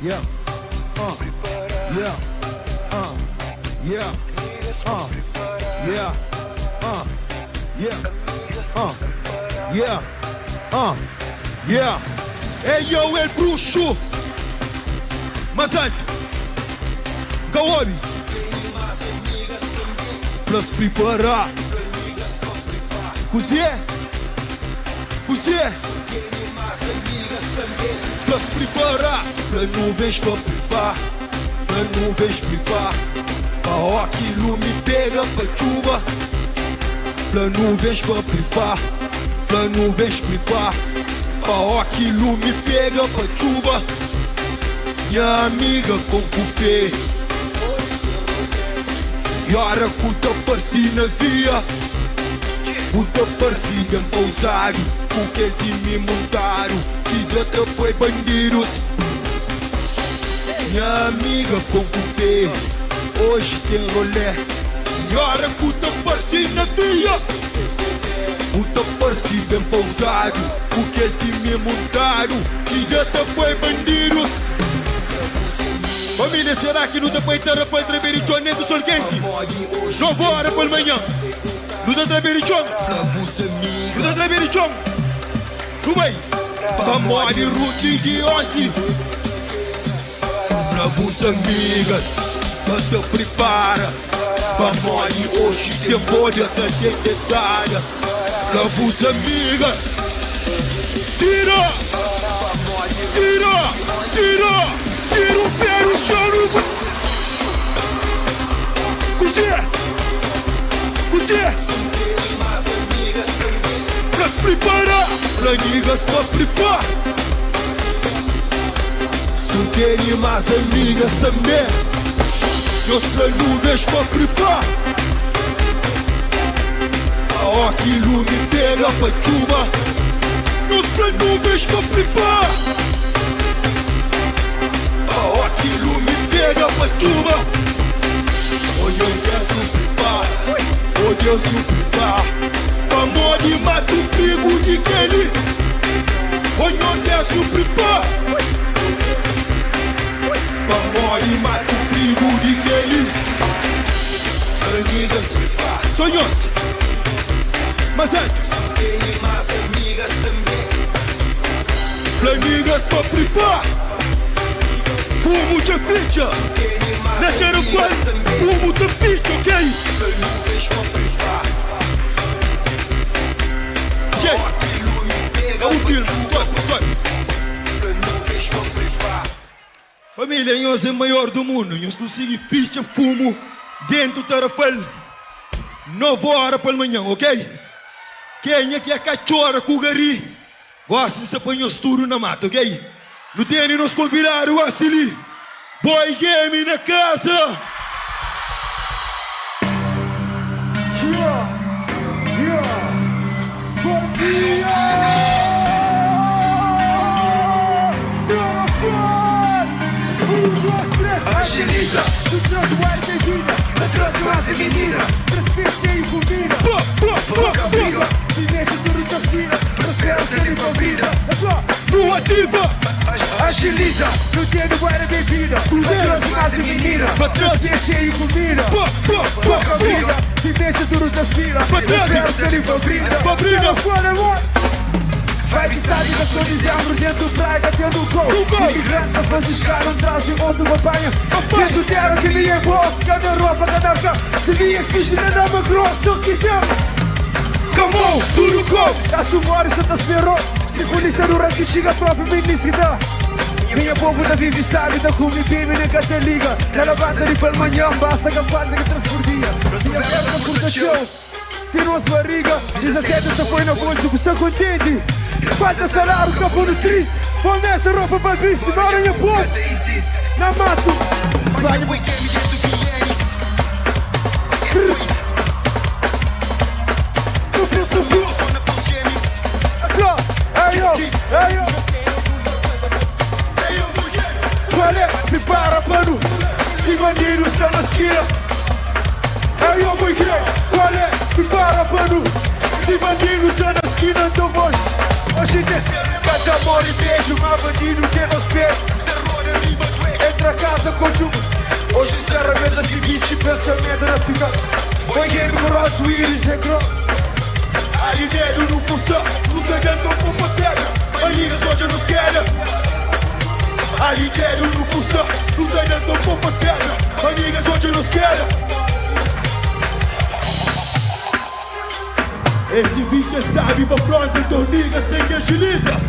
Yeah. Yeah. Yeah. Yeah. Yeah. Yeah. Yeah. Hey yo, el bruxo. Mas antes, Gawabi. Pra se preparar. Così é? Così é? Pra se preparar. Pra nuvens pra preparar. Pra nuvens preparar. Pra aquilo me pega pra chuva. Pra nuvens pra preparar. Pra nuvens preparar. Pra aquilo me pega pra chuva. Minha amiga com cupê. E ora cuta parci na via. Cuta parci bem pausado. Porque ele me montaram. Que de outra foi bandidos. Minha amiga com cupê. Hoje tem rolê. E ora cuta parci na via. Cuta parci bem pausado. Porque ele me montaram. Que de outra foi bandidos. Família, será que não dá para entrar para Treverichon nem do sol quente? 9 horas pela manhã. Não dá Treverichon. Não dá Treverichon. Não vai. Vamos de ruti de ontem. Flabus amigas. Mas se prepara. Vamos de hoje. Tempo de até detalhe. Flabus amigas. Tira. Tira. Tira. Tira o pé no chão. Così. Così. Pra se preparar. Pra amigas pra preparar. Se querem mais amigas também. Meus pra nuvens pra preparar. Aquilo me pega pra chuva. Meus pra nuvens pra preparar. Aquilo me pega pra chuva. Hoje eu quero suprimar. Hoje eu suprimar. Amor de mato pigo de Kelly. Hoje eu quero suprimar. Amor de mato pigo de Kelly. Amigas, sonhos. Mas antes, tem mais amigas também. Amigas pra preparar. Fumo de ficha. Nessa era quase fumo de ficha, ok? É o filho, família, nós é maior do mundo. Nós conseguimos ficha, fumo dentro do tarafal 9 horas pela manhã, ok? Quem é que é cachorra com o gari? Gosta de se apanhar tudo na mata, ok? No tênis nos convidaram a Sili. Boy Game na casa. Bom dia! Agiliza. Tu trouxe o ar de vida. Eu trouxe mais a menina. Transfixei e combina. Pouca briga. Se deixa tudo da fila. Prospera ser em tua vida. No ativa. Agiliza, no dia do guarda bebida. Eu trouxe mais a menina. Transfixei e combina. Pouca briga. Se deixa tudo da fila. Prospera ser em tua vida. Vibe style da sua visão, dentro do praia, batendo o gol. Imigrantes a fazer um trazem onde uma banha. Dentro dela que me é boss, cada roupa, cada cá. Se vinha que fiz de nada uma grossa, o que tem? Come on, tudo com. A sua hora já tá esperou. Segunda no ranking chega a própria ministra. Minha povo da vive sabe, da como me bebe nem que te liga. Ela bate de pelo manhã, basta que a falta que transportia. Minha festa curta show, tirou as barrigas. 17 essa foi na bolsa, que está contente. Falta salário, capô triste. Põe essa roupa para viste, na hora eu povo. Na mato. Vai. Eu penso que Olha, prepara pano. Se bandido está na esquina. Aí eu vou querer. Olha, prepara pano. Se bandido está na esquina, então vou. Hoje descer, cada amor e beijo, mas bandido que nos pede. Entra a casa com chuva. Hoje sinceramente a seguinte pensamento na fica. Banhei no grosso, íris é grosso. Ali dentro no pulsão, no ganhando com potência. Amigas hoje nos querem. Ali dentro no pulsão, no ganhando com potência. Amigas hoje nos querem. Esse bicho sabe pra pronto, então niggas tem que agilizar.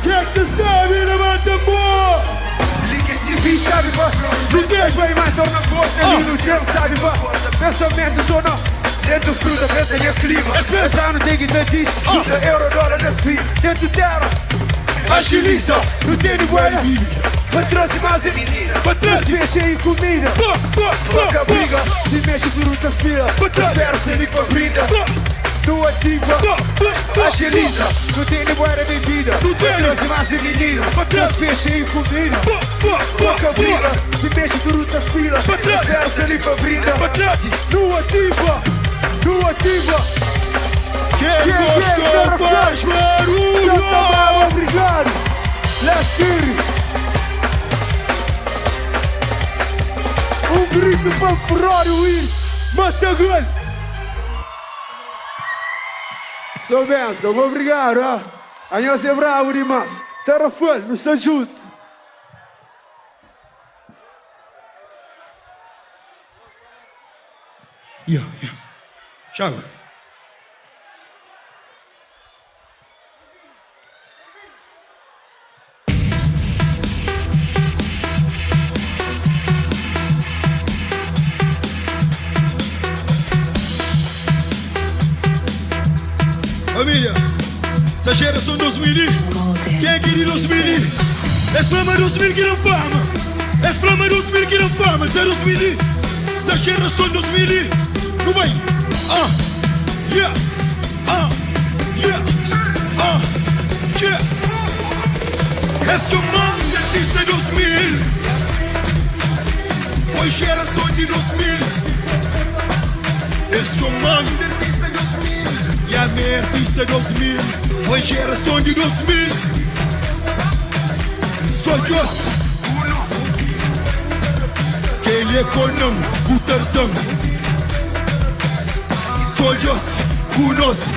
Quem que sabe, levanta a mão. Esse bicho sabe pra não tem bem mais torna força. Ele não tem, sabe pra pensamento só não. Dentro fruta, pensa em clima. Pensar no dig da diz, chuta euro, dólar na fim. Dentro terra, agiliza. Não tem buena. Patrões mais menina, patrões fecha em comida. Troca briga, se mexe fruta fila. Espero ser com a brinda. Tu ativa, agiliza. Não tem buena bebida. Patrões mais menina, patrões fecha em comida. Troca briga, se mexe fruta fila. Espero ser com a brinda. Tu ativa, tu ativa. Quem gostou faz barulho. Obrigado. Let's get it. Grito para Ferrari Wills, Matagal. Sou benção, obrigado. A nós é bravo demais. Terra full, nos ajude. Tchau. Família, essa geração 2000, quem é que de 2000? Esse programa 2000 que não fama, esse programa 2000 que não fama, esse 2000, essa geração 2000, não vai, yeah, esse comando de artista 2000, foi geração de 2000, esse comando de artista 2000. E a minha artista 2000 foi geração de 2000. Sou eu. Quem é conhece o Tarzan. Sou eu, conosco.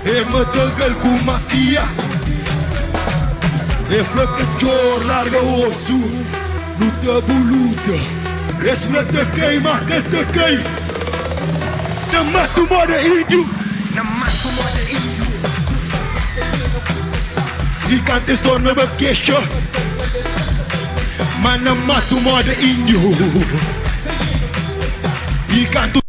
É matagal com masquias. É flaca de larga osso. Luta boluda. Esse flaca queima, marca queima. Na mato moda índio. Na mato moda índio. E canta estorna uma queixa. Mas na mato moda índio. E canto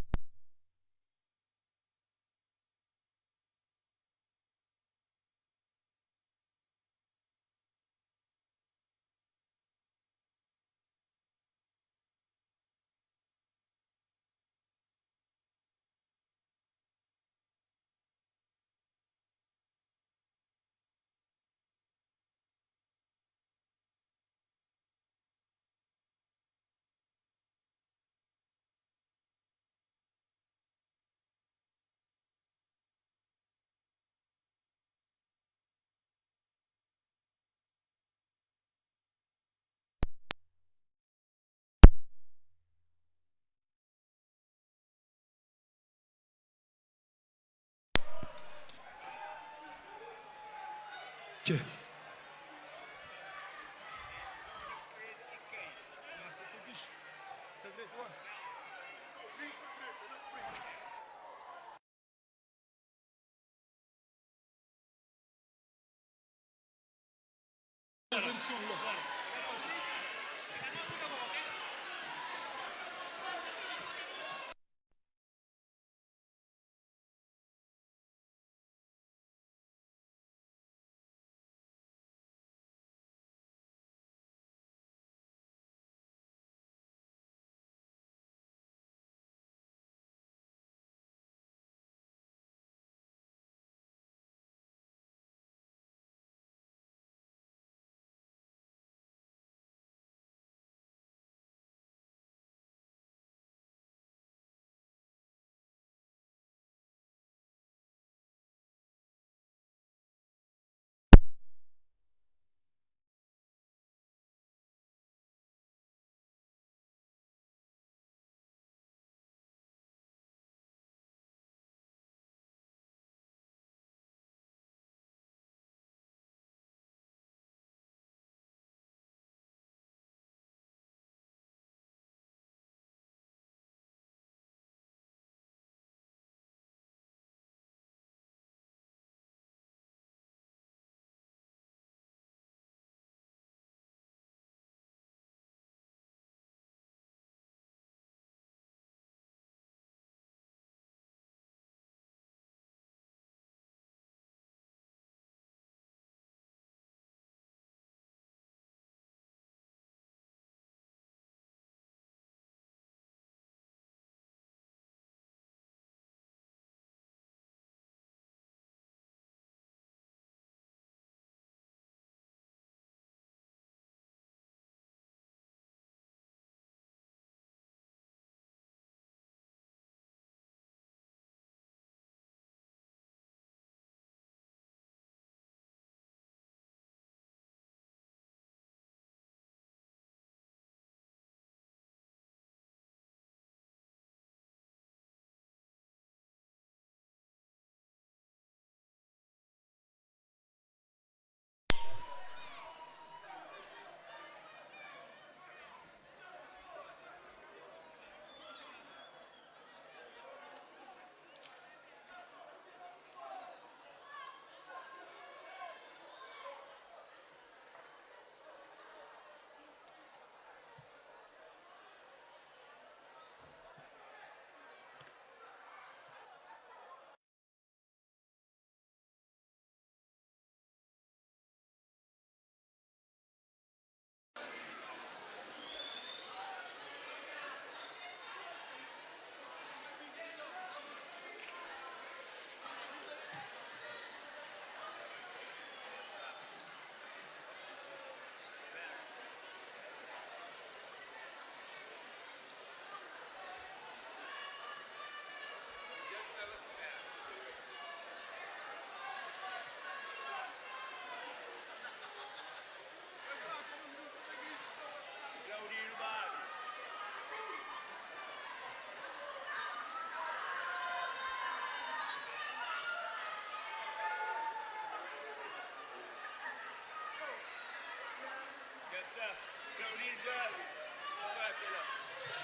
Che.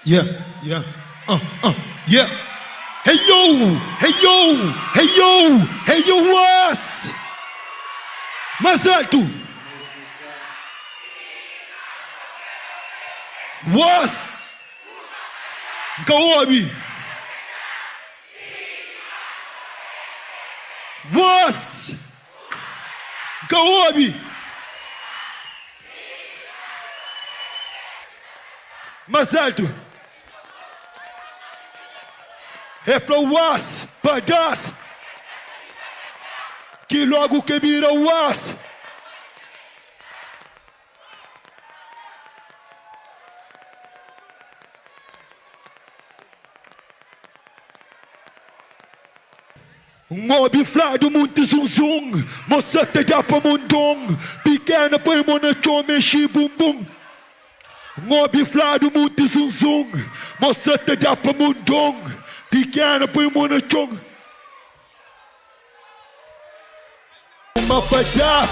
Yeah, yeah, yeah. Hey yo, hey yo, hey yo, hey yo, was? Mais alto. Was? Kawabi. Was? Kawabi. Mais alto. É pra was, pagas, que logo que vira was. Ngobi flado munti zung zung, moçata japa mundong, pequena põe mona chome chi bum bum. Ngobi flado munti zung zung, moçata japa mundong, pequena põe mona chong. Uma padas,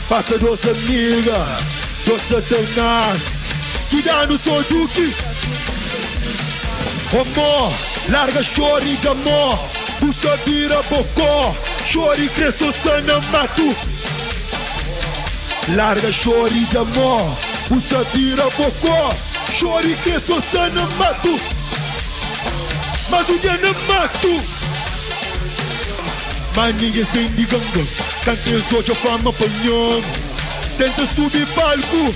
passa dos amigas, dos satanás, que dá no soduque. Amor, larga chore de amor, puxa vira bocó, chore cresce sana mato. Larga chore de amor, puxa vira bocó, chore cresce sana mato. Mas o dia não mato. Mas ninguém vem de ganga, cante soja fama panhão, tenta subir palco,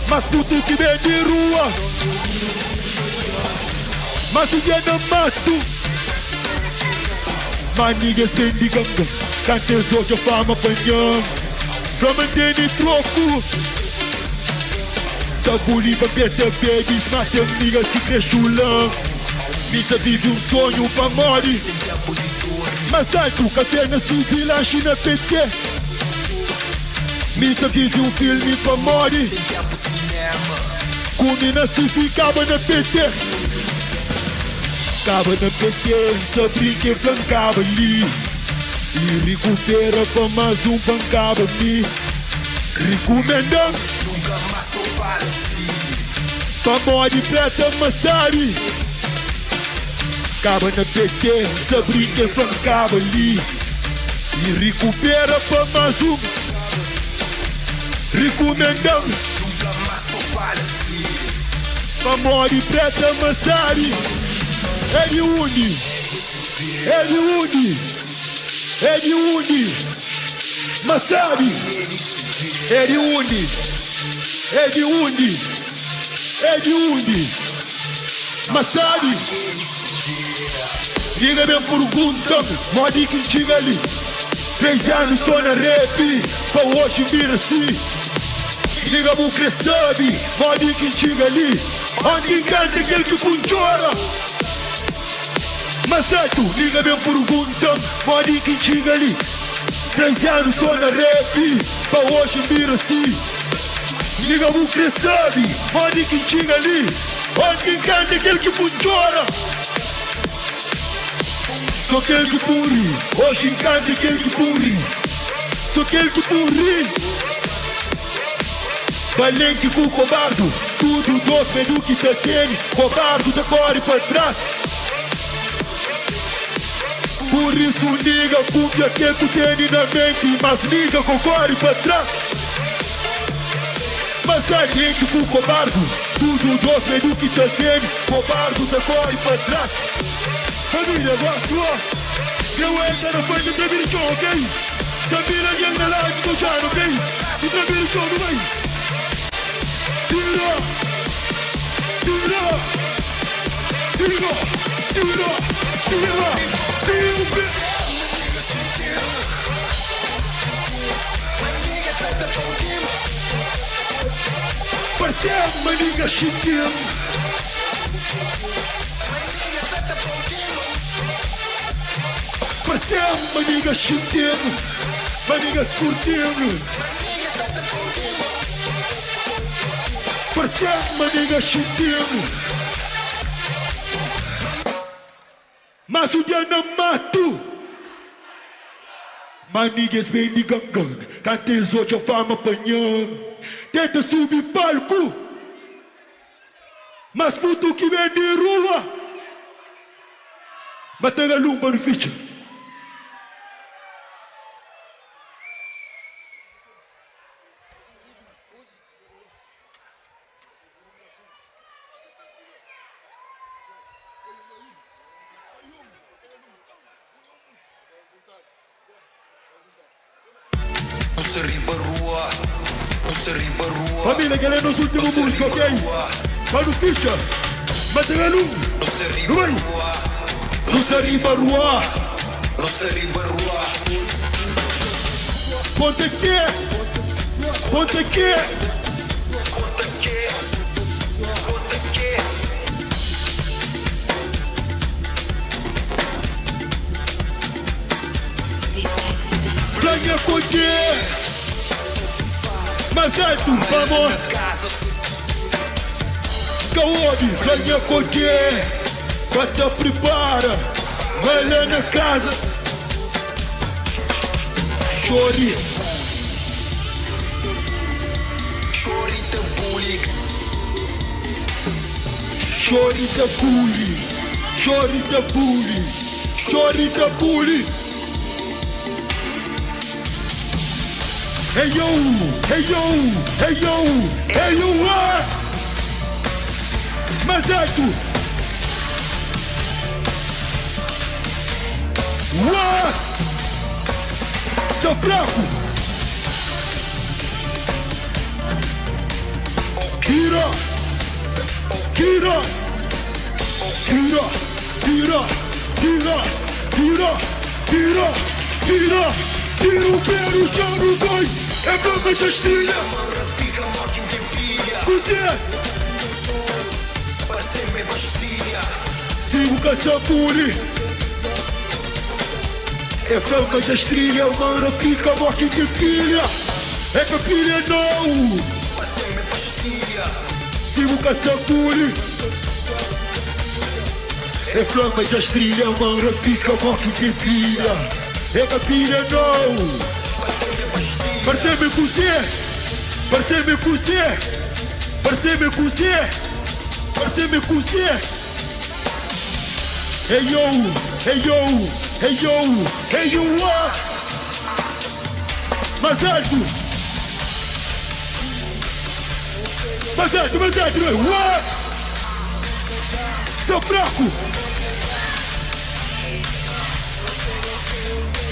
mas puto que vem de rua. Mas o dia não mato. Mas ninguém vem de ganga, cante soja fama panhão, pra manter de troco. Tabuli pra better babies, mate amigas que cresçulam. Missa vive sonho pra morrer. Mas alto, café na civilagem na PT. Missa vive filme pra morrer. Comina se ficava na PT. Cava na PT, só brinque flancava ali. E recupera pra mais pancava ali. Recomendando. Nunca mais vou falecer. Pra morrer preta massari. Cava na PT, só brinque flancava ali. E recupera pra mais recomendando. Nunca mais vou falecer. Pra morrer preta massari. Ele une, ele une, ele une, Massari, ele une, ele une, ele une, Massari. Diga minha pergunta, morde que chega ali. 3 anos estou na rap, pra hoje vir assim. Diga-me o que sabe, morde que chega ali. Onde canta aquele que punchora. Mas tu, liga minha pergunta, morde que chega ali. 3 anos só na rap, pra hoje vir assim. Liga-me o que sabe, morde que chega ali. Onde canta aquele que punchora. Só aquele que puri, hoje canta aquele que puri. Só aquele que puri. Valente com cobardo, tudo doce do que te tem. Cobardo da cor e pra trás. Por isso liga com que aquele que tem na mente, mas liga com cor e pra trás. Mas valente com cobardo, tudo doce do que te tem. Cobardo da cor e pra trás. Família, gosto, eu entro na frente do Trabilho, ok? Sabina ganha na live do Jano, ok? O Trabilho, não vai. Tira! Tira! Tira! Tira! Tira! Tira! Parceiro, maniga chiquinho. Parceiro, maniga chiquinho. Manigas curtindo. Parceiro, maniga chiquinho. Mas o dia não mato. Mas ninguém vem de gangang. Cantei hoje a fama apanhando. Tenta subir palco, mas puto que vem de rua. Mas tem a lumba no ficha. Família, querendo nos últimos músicos, ok? Vai no ficha, mas tem a lumba. No Sariba Rua. Ponte aqui. Ganha Conte. Mas é tu, vamos. Kaobi, ganha Conte. Bata prepara, vai lá na casa. Chore da bully. Hey yo, mas é tu. Sou fraco. Tira o pé no chão, não vai. É broma de estrela. Sigo com essa puri. É franca de estrela, mano, fica morte de pilha. É que a pilha não. Sigo com essa puri. É franca de estrela, mano, fica morte de pilha. É que a pilha não. Parcei-me com você. Hey yo, what? Mais alto, what? Sou fraco.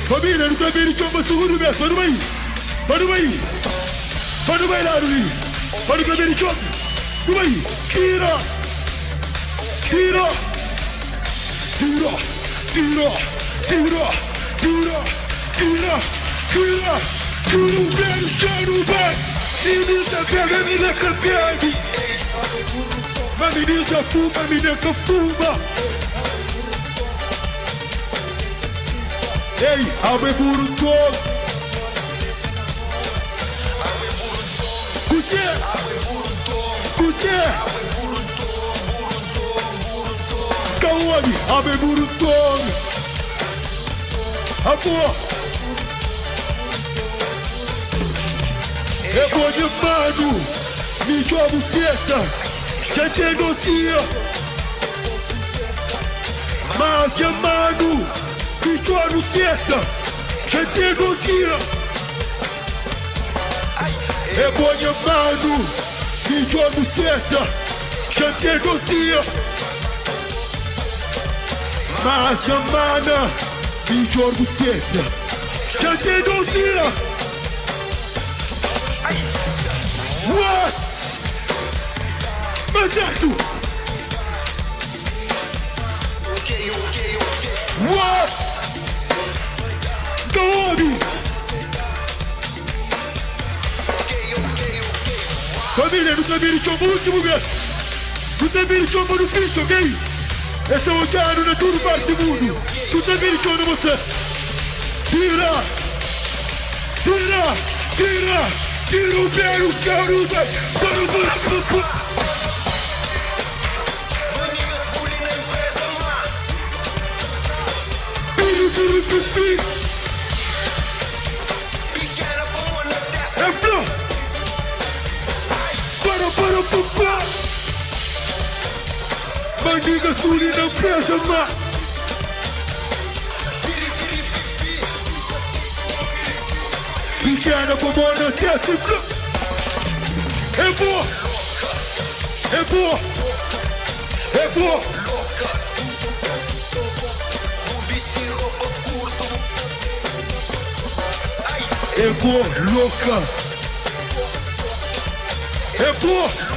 Família, não também não chama seguro mesmo, vai no meio lá, Rui. Vai no também não chama. No meio, tira o pé no chão, não vai. Menina pega, menina que bebe. Mas menina fuma, menina que fuma. Ei, abre burro todo. Cusé. Kaobi, abre burro todo. Amor. É bom de mano, me jogo festa, já te negocia. Mas chamando, me jogo festa, já te negocia. É bom de mano, me jogo festa, já te negocia. Mas chamada, me jogo festa, já te negocia. What? Mas é tu. What? Kaobi. Família, não tá me chamando o último mês. Não tá me chamando no fim, ok? Esse é o diário de tudo parte do mundo. Não tá me chamando você. Tira o pé no chão, não vai. My niggas tudo não pensa, man. Pequena como na testa. É boa. É boa. É boa. É boa, louca. É boa.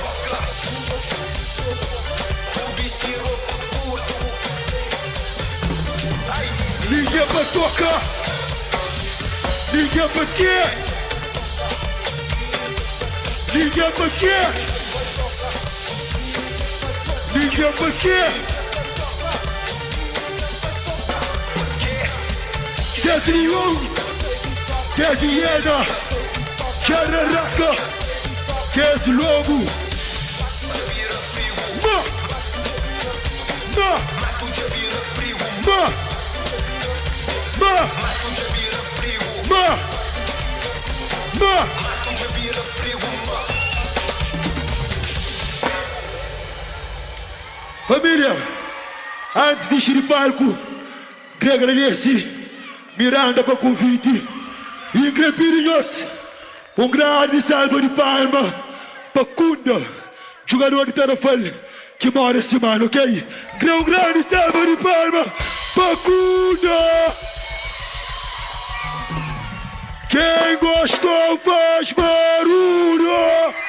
Ninguém pra tocar. Ninguém pra quê? Ninguém pra quê? Ninguém pra quê? Quer triunfo? Quer hiena? Quer raca? Quer lobo? Ma! Ma! Ma! Ma! Ma! Ma! Família, antes de encher o palco, queria agradecer Miranda para o convite e Pirinhos, grande salva de palma para Kunda, jogador de Tarafal que mora esse mano, ok? Grande salva de palma para Kunda. Quem gostou faz barulho.